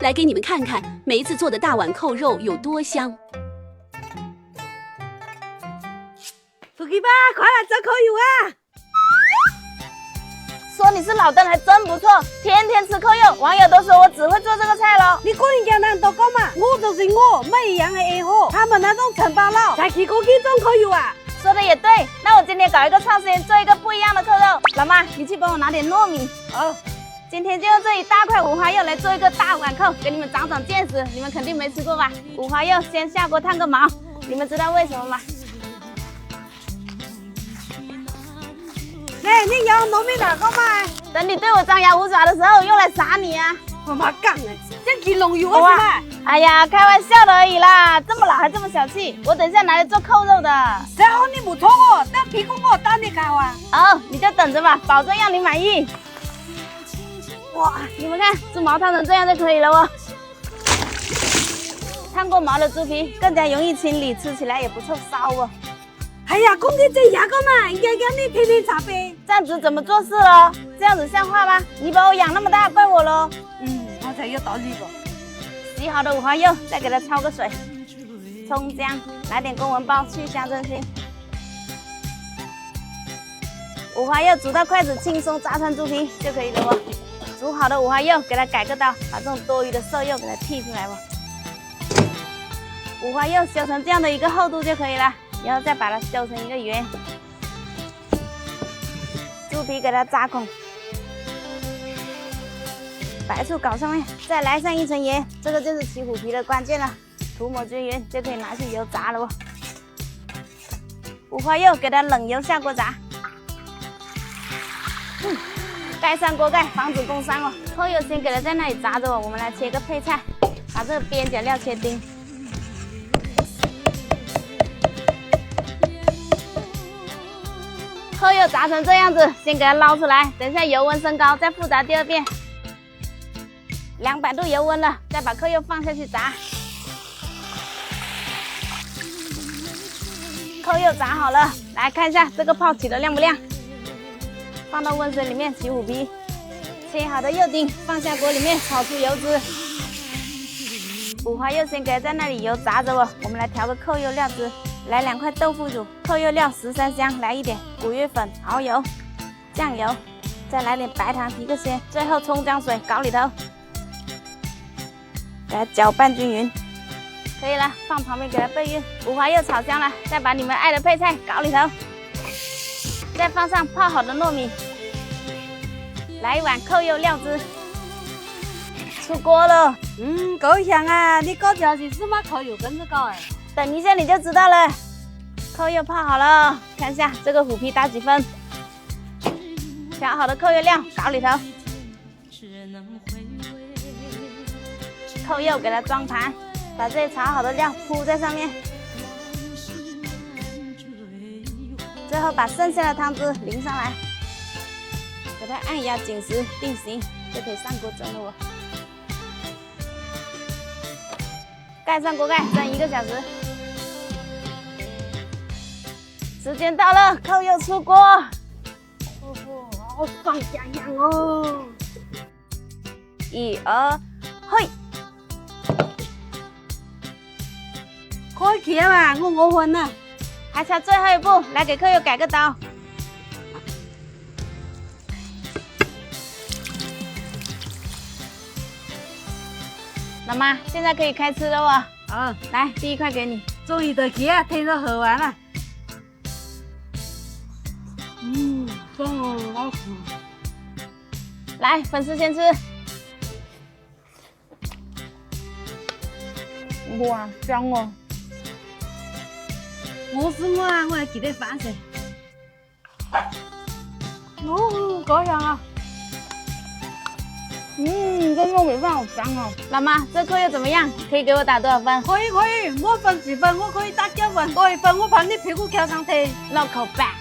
来给你们看看梅子做的大碗扣肉有多香。福气爸，快来做扣肉啊！说你是老邓还真不错，天天吃扣肉，网友都说我只会做这个菜咯。你过年家人都讲嘛，我就是我，没一样的爱好。他们那种承包佬才去过去种扣肉啊。说的也对，那我今天搞一个创新，做一个不一样的扣肉。老妈，你去帮我拿点糯米。哦。今天就用这一大块五花肉来做一个大碗扣，给你们长长见识。你们肯定没吃过吧？五花肉先下锅烫个毛，你们知道为什么吗？哎，你用糯米哪个嘛？等你对我张牙舞爪的时候，用来杀你啊！我妈讲的，像鸡龙肉啊是吧？哎呀，开玩笑的而已啦，这么老还这么小气，我等一下拿来做扣肉的。然后你不错哦，但屁股我带你烤啊。哦，你就等着吧，保证让你满意。哇，你们看，猪毛烫成这样就可以了哦。烫过毛的猪皮更加容易清理，吃起来也不臭骚哦。哎呀，公鸡这牙个嘛，应该让你天天擦呗。这样子怎么做事了？这样子像话吗？你把我养那么大，怪我咯。我才有道理不？洗好的五花肉，再给它焯个水，葱姜，来点公文包去香增腥。五花肉煮到筷子轻松扎穿猪皮就可以了哦。煮好的五花肉给它改个刀，把这种多余的瘦肉给它剔出来哦。五花肉修成这样的一个厚度就可以了，然后再把它修成一个圆。猪皮给它扎孔，白醋搞上面，再来上一层盐，这个就是起虎皮的关键了。涂抹均匀就可以拿去油炸了哦。五花肉给它冷油下锅炸。盖上锅盖，防止工伤哦。扣肉先给它在那里炸着哦，我们来切个配菜，把这个边角料切丁。扣肉炸成这样子，先给它捞出来，等一下油温升高，再复炸第二遍。200度油温了，再把扣肉放下去炸。扣肉炸好了，来看一下这个泡起的亮不亮？放到温水里面起虎皮，切好的肉丁放下锅里面炒出油脂。五花肉先给它在那里油炸着哦，我们来调个扣肉料汁，来2块豆腐乳、扣肉料13香，来一点古玉粉、蚝油、酱油，再来点白糖提个鲜，最后葱姜水搞里头，给它搅拌均匀，可以了，放旁边给它备匀。五花肉炒香了，再把你们爱的配菜搞里头。再放上泡好的糯米，来一碗扣肉料汁，出锅了。够香啊！你搞条是什么扣肉跟着搞哎？等一下你就知道了。扣肉泡好了，看一下这个虎皮打几分。调好的扣肉料搞里头，扣肉给它装盘，把这些炒好的料铺在上面。最后把剩下的汤汁淋上来，给它按压紧实定型，就可以上锅蒸了哦。盖上锅盖蒸1个小时。时间到了，扣肉出锅。好爽香香哦！1、2，嘿！开起嘛，我5分了。还差最后一步，来给扣肉改个刀。老妈，现在可以开吃了哦。来，第1块给你。终于到起啊，天都喝完了。爽哦，好吃。来，粉丝先吃。哇，香哦！我是我啊，我要记得饭噻。够香啊！这糯米饭好香哦。老妈，这扣肉怎么样？可以给我打多少分？可以，我分10分，我可以打9分，多1分我怕你屁股翘上去。绕口吧。